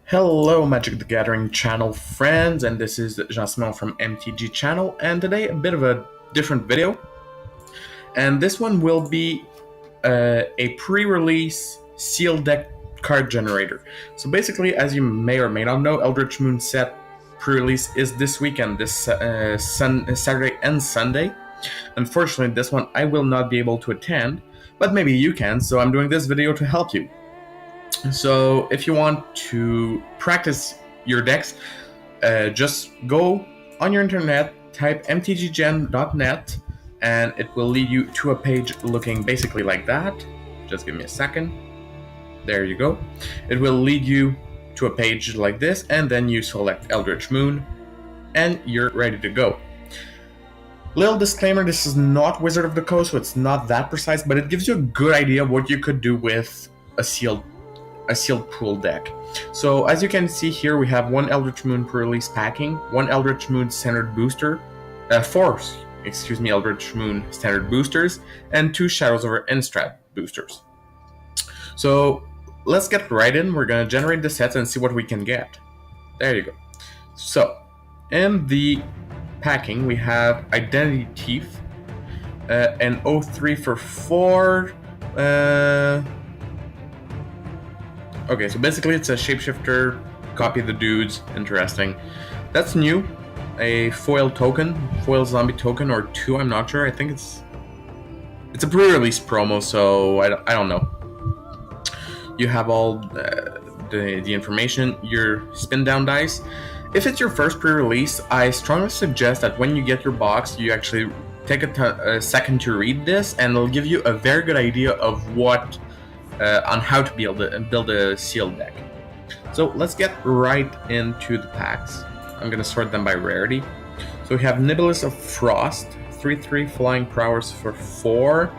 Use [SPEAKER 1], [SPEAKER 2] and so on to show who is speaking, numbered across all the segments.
[SPEAKER 1] Hello Magic the Gathering channel friends, and this is Jasmine from MTG channel, and today a bit of a different video, and this one will be a pre-release sealed deck card generator. So basically, as you may or may not know, Eldritch Moon set pre-release is this weekend, this Saturday and Sunday. Unfortunately, this one I will not be able to attend, but maybe you can, so I'm doing this video to help you. So if you want to practice your decks, just go on your internet, type mtggen.net, and it will lead you to a page looking basically like that. Just give me a second. There you go. It will lead you to a page like this, and then you select Eldritch Moon, and you're ready to go. Little disclaimer, this is not Wizard of the Coast, so it's not that precise, but it gives you a good idea of what you could do with a sealed pool deck. So as you can see here, we have one Eldritch Moon pre-release packing, one Eldritch Moon standard booster, four Eldritch Moon standard boosters, and two Shadows over Innistrad boosters. So let's get right in. We're gonna generate the sets and see what we can get. There you go. So in the packing, we have Identity Thief, an 03 for 4. Okay, so basically it's a shapeshifter, copy the dudes, interesting. That's new. A foil zombie token, or two, I'm not sure. I think it's a pre-release promo, so I don't know. You have all the information, your spin down dice. If it's your first pre-release, I strongly suggest that when you get your box, you actually take a second to read this, and it'll give you a very good idea of what on how to build a sealed deck. So let's get right into the packs. I'm gonna sort them by rarity. So we have Nibelus of Frost, 3/3 flying prowess for 4.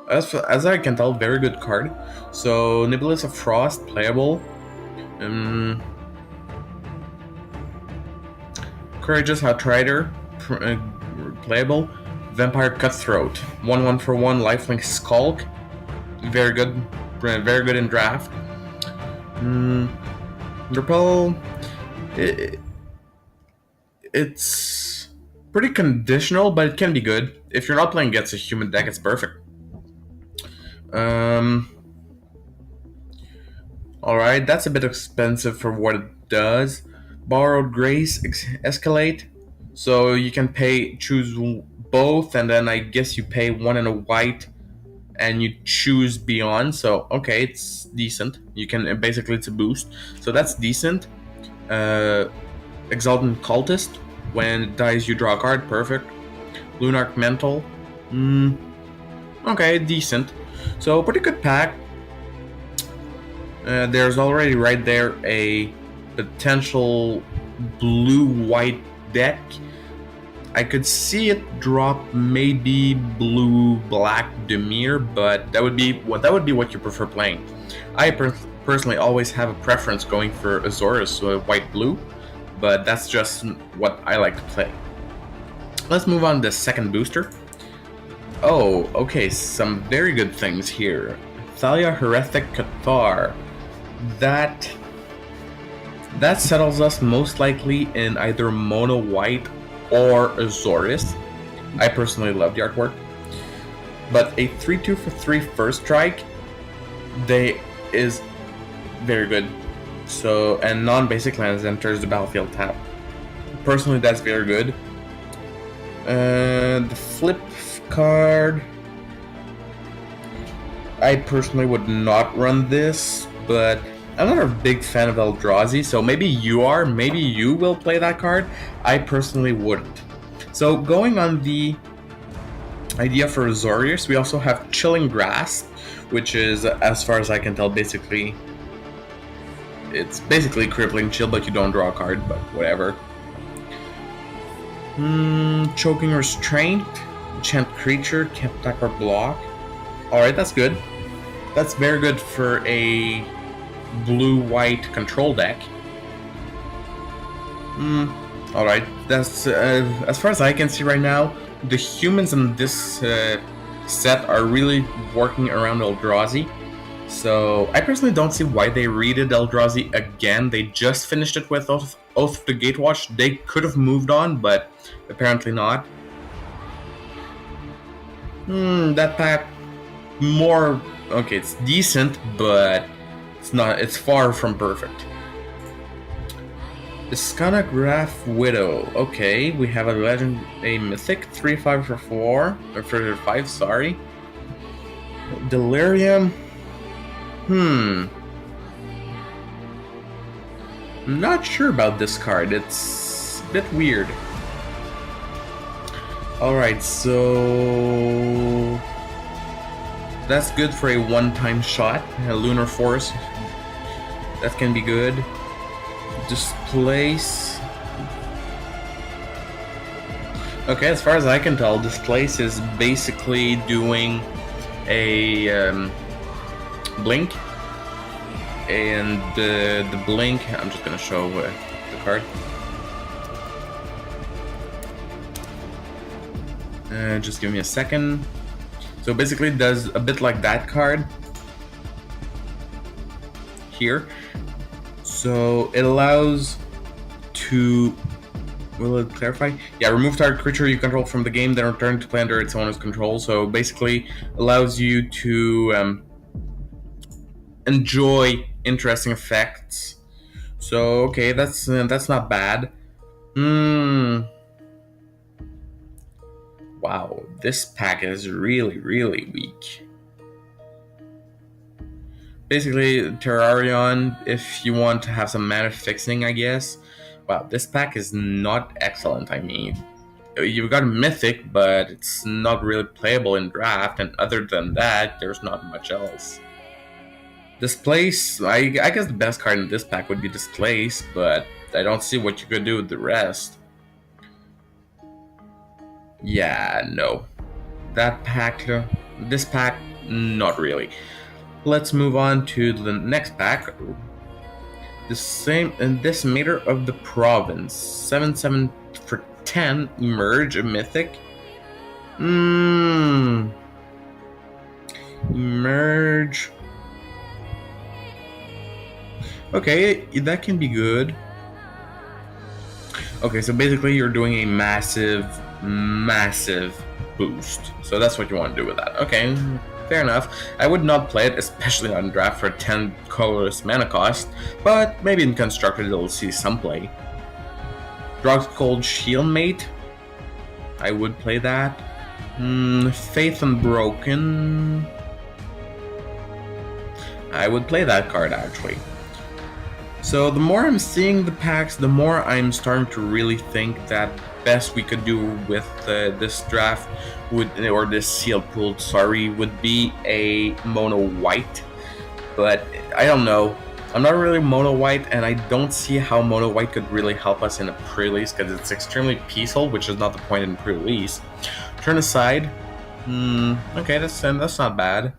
[SPEAKER 1] As I can tell, very good card. So Nibelus of Frost, playable. Courageous Outrider, playable. Vampire Cutthroat, 1/1 for 1 lifelink Skulk, very good in draft. Repel, it's pretty conditional, but it can be good. If you're not playing against a human deck, it's perfect. Alright, that's a bit expensive for what it does. Borrowed Grace, Escalate, so you can choose both, and then I guess you pay one in a white and you choose beyond. So okay, it's decent. You can basically, it's a boost, so that's decent. Exultant Cultist, when it dies you draw a card, perfect. Lunarch Mental, okay, decent. So pretty good pack. There's already right there a potential blue-white deck. I could see it drop maybe blue-black Dimir, but that would be what you prefer playing. I personally always have a preference going for Azorius, so white-blue, but that's just what I like to play. Let's move on to the second booster. Oh, okay, some very good things here. Thalia Heretic Cathar. That settles us most likely in either mono white or Azorius. I personally love the artwork. But a 3/2 for 3 first strike, they is very good. So, and non-basic lands enters the battlefield tap. Personally, that's very good. The flip card, I personally would not run this, but I'm not a big fan of Eldrazi, so maybe you are, maybe you will play that card. I personally wouldn't. So going on the idea for Azorius, we also have Chilling Grasp, which is, as far as I can tell, it's basically Crippling Chill, but you don't draw a card, but whatever. Choking Restraint, enchant creature, can't attack or block. Alright, that's good. That's very good for a blue-white control deck. Alright, that's as far as I can see right now, the humans in this set are really working around Eldrazi. So I personally don't see why they redid Eldrazi again. They just finished it with Oath of the Gatewatch. They could have moved on, but apparently not. That pack more okay. It's decent, but it's not. It's far from perfect. Iskanograph Widow. Okay, we have a legend, a mythic 3/5 for 4 or for 5. Sorry. Delirium. I'm not sure about this card. It's a bit weird. Alright, so that's good for a one-time shot. A Lunar Force. That can be good. Displace. Okay, as far as I can tell, Displace is basically doing a blink, and the blink. I'm just gonna show the card. Just give me a second. So basically, it does a bit like that card here. So it allows to. Will it clarify? Yeah, remove target creature you control from the game, then return to play under its owner's control. So basically, allows you to enjoy interesting effects. So okay, that's not bad. Wow, this pack is really weak. Basically, Terrarion, if you want to have some mana fixing, I guess. Wow, this pack is not excellent. I mean, you've got a Mythic, but it's not really playable in draft, and other than that, there's not much else. Displace, I guess the best card in this pack would be Displace, but I don't see what you could do with the rest. Yeah, no. This pack, not really. Let's move on to the next pack. The same, and Decimator of the Province. 7/7 for 10, Emerge, a Mythic. Emerge. Okay, that can be good. Okay, so basically you're doing a massive boost. So that's what you want to do with that. Okay, fair enough. I would not play it, especially on draft for 10 colorless mana cost, but maybe in Constructed it'll see some play. Cold Shieldmate. I would play that. Faith Unbroken. I would play that card actually. So the more I'm seeing the packs, the more I'm starting to really think that best we could do with this draft or this sealed pool, would be a mono white. But I don't know. I'm not really mono white, and I don't see how mono white could really help us in a pre-release because it's extremely peaceful, which is not the point in pre-release. Turn aside. Okay, that's not bad.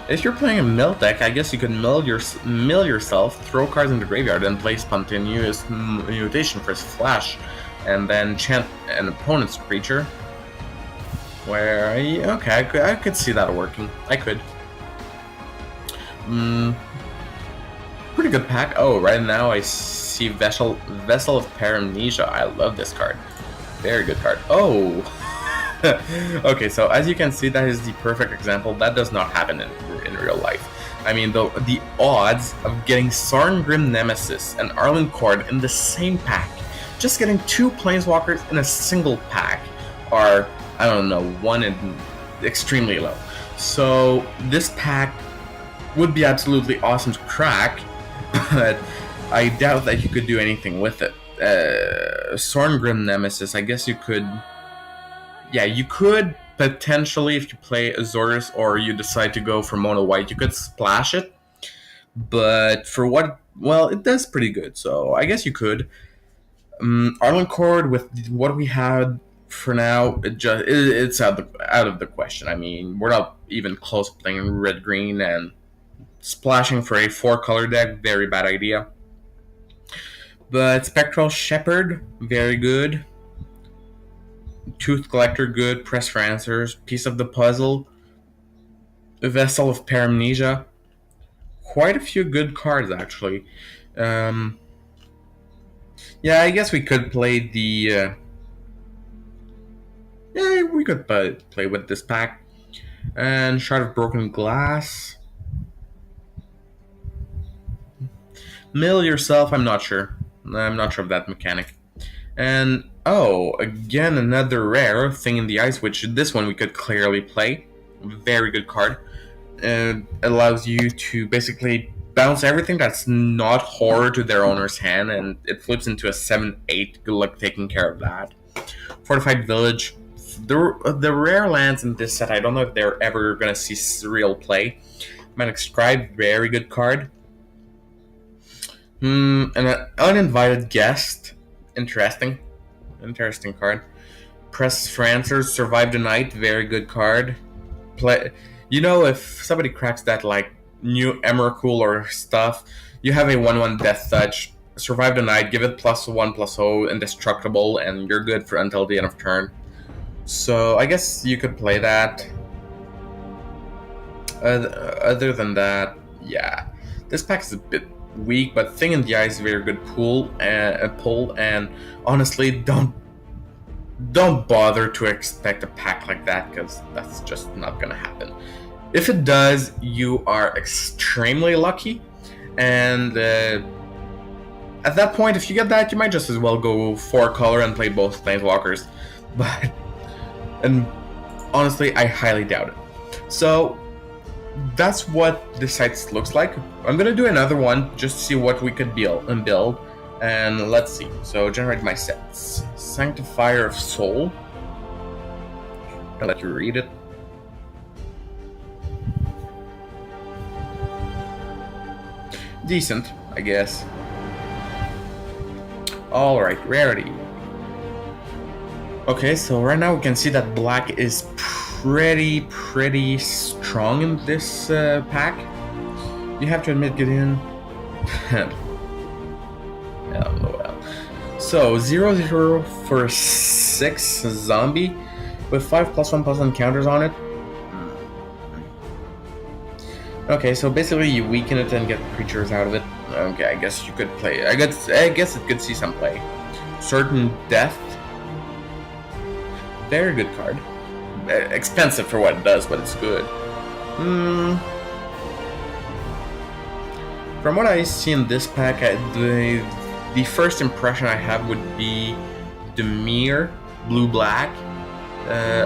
[SPEAKER 1] If you're playing a mill deck, I guess you could mill yourself, throw cards in the graveyard, and play Spontaneous Mutation for Flash, and then chant an opponent's creature. Where, okay, I could see that working. I could. Pretty good pack. Oh, right now I see Vessel of Paramnesia. I love this card. Very good card. Oh! Okay, so as you can see, that is the perfect example. That does not happen in real life. I mean, the odds of getting Sarngrim Nemesis and Arlen Cord in the same pack, just getting 2 Planeswalkers in a single pack, are, I don't know, 1 and extremely low. So this pack would be absolutely awesome to crack, but I doubt that you could do anything with it. Sorngrim Nemesis, I guess you could. Yeah, you could potentially, if you play Azorius or you decide to go for mono white, you could splash it. But for what? Well, it does pretty good, so I guess you could. Arlen Cord, with what we had for now, it's out of the question. I mean, we're not even close to playing red green, and splashing for a 4-color deck, very bad idea. But Spectral Shepherd, very good. Tooth Collector, good. Press for answers. Piece of the Puzzle. Vessel of Paramnesia. Quite a few good cards, actually. Um, yeah, I guess we could play the. Yeah, we could play with this pack. And Shard of Broken Glass. Mill yourself, I'm not sure. I'm not sure of that mechanic. And, oh, again, another rare Thing in the Ice, which this one we could clearly play. Very good card. Allows you to basically bounce everything that's not horror to their owner's hand, and it flips into a 7/8. Good luck taking care of that. Fortified Village. The rare lands in this set, I don't know if they're ever going to see real play. Manic Scribe, very good card. And an Uninvited Guest. Interesting card. Press for Answers, Survive the Night, very good card. Play. You know, if somebody cracks that like new Emrakul or stuff, you have a 1/1 Death Touch. Survive the Night, give it +1/+0, indestructible, and you're good for until the end of turn. So I guess you could play that. Other than that, yeah, this pack is a bit weak, but Thing in the Eye is a very good pull, and honestly, don't bother to expect a pack like that, because that's just not gonna happen. If it does, you are extremely lucky, and at that point, if you get that, you might just as well go 4-color and play both Planeswalkers. But, and honestly, I highly doubt it. So that's what the site looks like. I'm gonna do another one just to see what we could build, and let's see. So generate my sets. Sanctifier of Soul. I'll let you read it. Decent, I guess. Alright, rarity. Okay, so right now we can see that black is pretty strong in this pack. You have to admit, Gideon. LOL. So 0/0 for 6 zombie with 5+1/+1 counters on it. Okay, so basically you weaken it and get creatures out of it. Okay, I guess you could play. I guess it could see some play. Certain Death. Very good card. Expensive for what it does, but it's good. From what I see in this pack, the first impression I have would be Dimir, blue-black,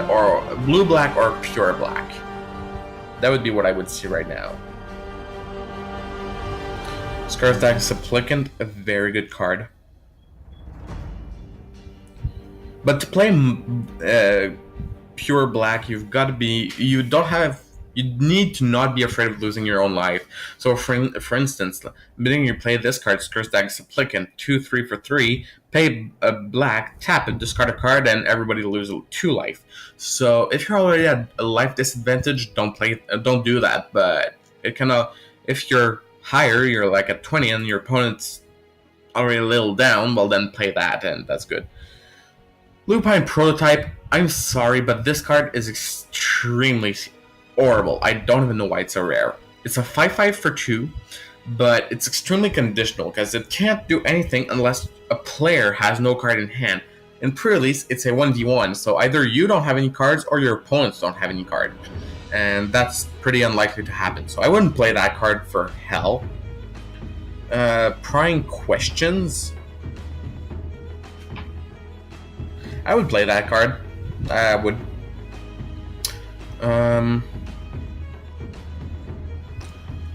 [SPEAKER 1] or blue-black or pure black. That would be what I would see right now. Skarsdag Supplicant, a very good card. But to play pure black, you've got to be. You need to not be afraid of losing your own life. So, for instance, beginning you play this card, Skarsdag Supplicant, 2/3 for 3, pay a black, tap it, discard a card, and everybody loses 2 life. So, if you're already at a life disadvantage, don't do that. But it if you're higher, you're like at 20, and your opponent's already a little down, well then play that, and that's good. Lupine Prototype, I'm sorry, but this card is extremely horrible. I don't even know why it's so rare. It's a 5/5 for 2, but it's extremely conditional because it can't do anything unless a player has no card in hand. In pre-release, it's a 1v1, so either you don't have any cards or your opponents don't have any card. And that's pretty unlikely to happen, so I wouldn't play that card for hell. Prying Questions. I would play that card. I would.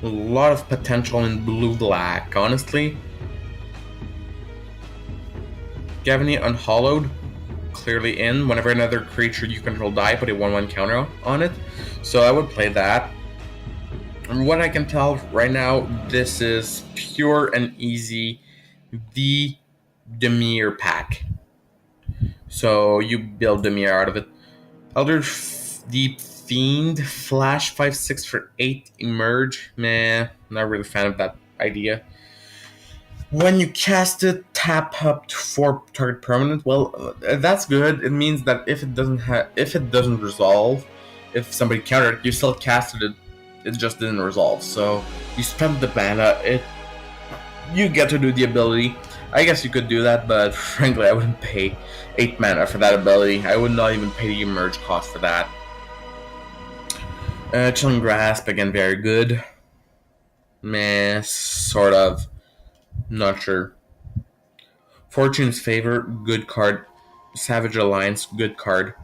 [SPEAKER 1] A lot of potential in blue-black, honestly. Gavany Unhallowed, clearly in. Whenever another creature you control die, put a 1/1 counter on it. So I would play that. And what I can tell right now, this is pure and easy the Dimir pack. So you build Dimir out of it. Elder Deep Fiend, Flash 5/6 for 8, Emerge. Meh, not really a fan of that idea. When you cast it, tap up to 4 target permanent. Well, that's good. It means that if it doesn't resolve, if somebody countered it, you still casted it. It just didn't resolve. So you spend the mana. You get to do the ability. I guess you could do that, but frankly, I wouldn't pay 8 mana for that ability. I would not even pay the emerge cost for that. Chilling Grasp, again, very good. Meh, sort of. Not sure. Fortune's Favor, good card. Savage Alliance, good card.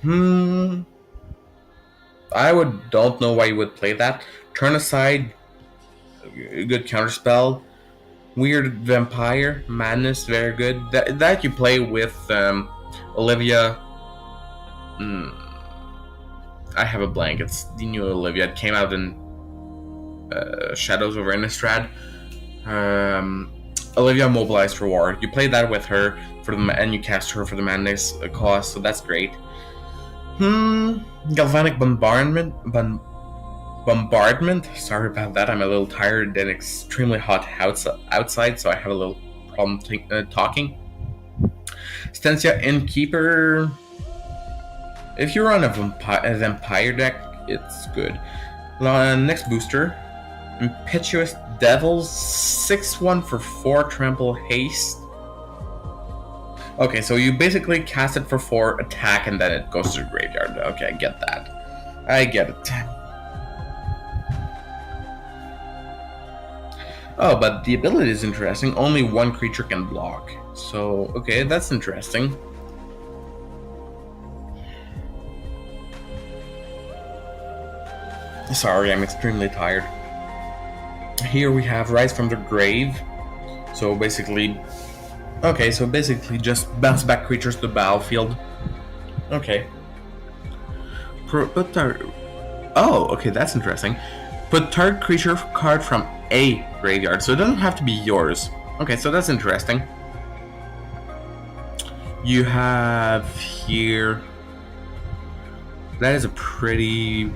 [SPEAKER 1] I don't know why you would play that. Turn Aside, good counterspell. Weird Vampire, Madness, very good. That you play with Olivia. I have a blank. It's the new Olivia. It came out in Shadows over Innistrad. Olivia Mobilized for War. You play that with her and you cast her for the Madness cost, so that's great. Galvanic Bombardment. Sorry about that. I'm a little tired and extremely hot outside, so I have a little problem talking. Stancia Innkeeper. If you're on a vampire deck, it's good. Next booster, Impetuous Devils, 6/1 for 4 trample haste. Okay, so you basically cast it for 4 attack and then it goes to the graveyard. Okay, I get that. I get it. Oh, but the ability is interesting. Only 1 creature can block. So, okay, that's interesting. Sorry, I'm extremely tired. Here we have Rise from the Grave. So basically just bounce back creatures to the battlefield. Okay. Okay, that's interesting. Put target creature card from a graveyard, so it doesn't have to be yours. Okay, so that's interesting. You have here. That is a pretty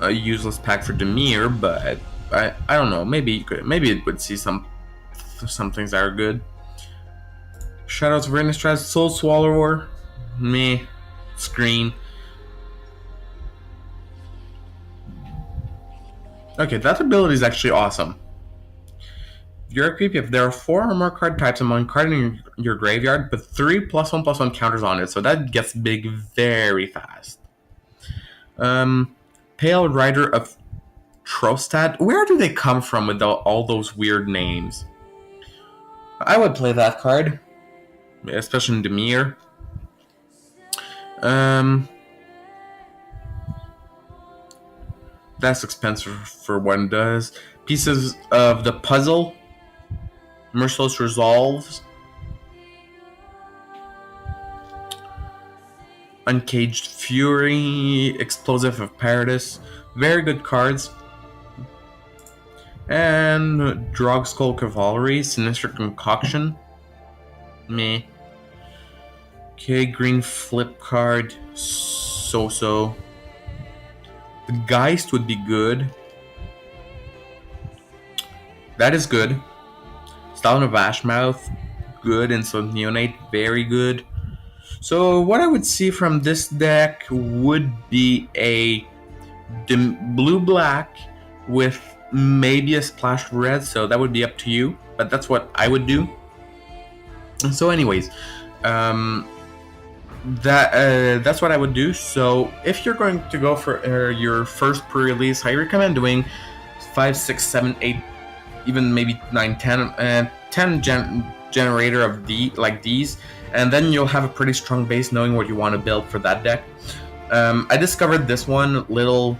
[SPEAKER 1] useless pack for Demir, but I don't know. Maybe it would see some things that are good. Shadows of Innistrad, Soul Swallower, meh, screen. Okay, that ability is actually awesome. You're a creep if there are 4 or more card types among cards in your graveyard, put 3 +1/+1 counters on it, so that gets big very fast. Pale Rider of Trostad. Where do they come from with all those weird names? I would play that card, especially in Demir. That's expensive for what it does. Pieces of the Puzzle. Merciless Resolves. Uncaged Fury. Explosive of Paradise. Very good cards. And Drogskull Cavalry. Sinister Concoction. Meh. Okay, green flip card. So-so. The Geist would be good. That is good. Stalin of Ashmouth. Good. Insolent Neonate. Very good. So what I would see from this deck would be a blue-black with maybe a splash of red. So that would be up to you. But that's what I would do. So anyways. That's what I would do. So if you're going to go for your first pre-release, I recommend doing 5, 6, 7, 8, even maybe 9, 10, 10 generator of these, and then you'll have a pretty strong base knowing what you want to build for that deck. I discovered this one, little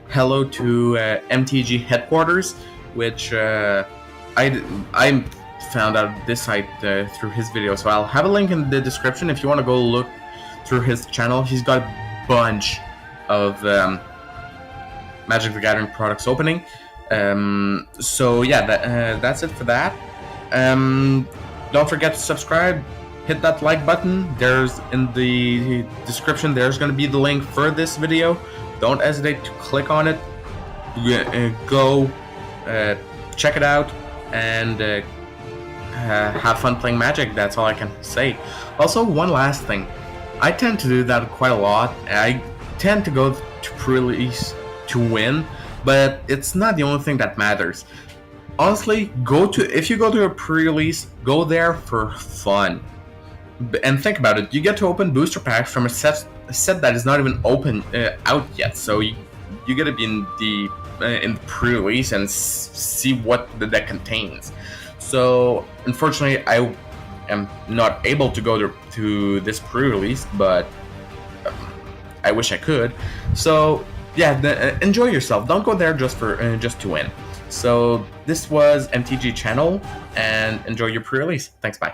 [SPEAKER 1] hello to MTG headquarters, which I found out this site through his video, so I'll have a link in the description if you want to go look through his channel. He's got a bunch of Magic the Gathering products opening. So yeah, that's it for that. Don't forget to subscribe, hit that like button. There's in the description, there's going to be the link for this video. Don't hesitate to click on it. Go check it out and have fun playing Magic. That's all I can say. Also, one last thing. I tend to do that quite a lot. I tend to go to pre-release to win, but it's not the only thing that matters. Honestly, if you go to a pre-release, go there for fun. And think about it, you get to open booster packs from a set that is not even open out yet, so you get to be in the pre-release and see what the deck contains. So unfortunately, I am not able to go to this pre-release, but I wish I could. So yeah, enjoy yourself. Don't go there just to win. So this was MTG Channel, and enjoy your pre-release. Thanks, bye.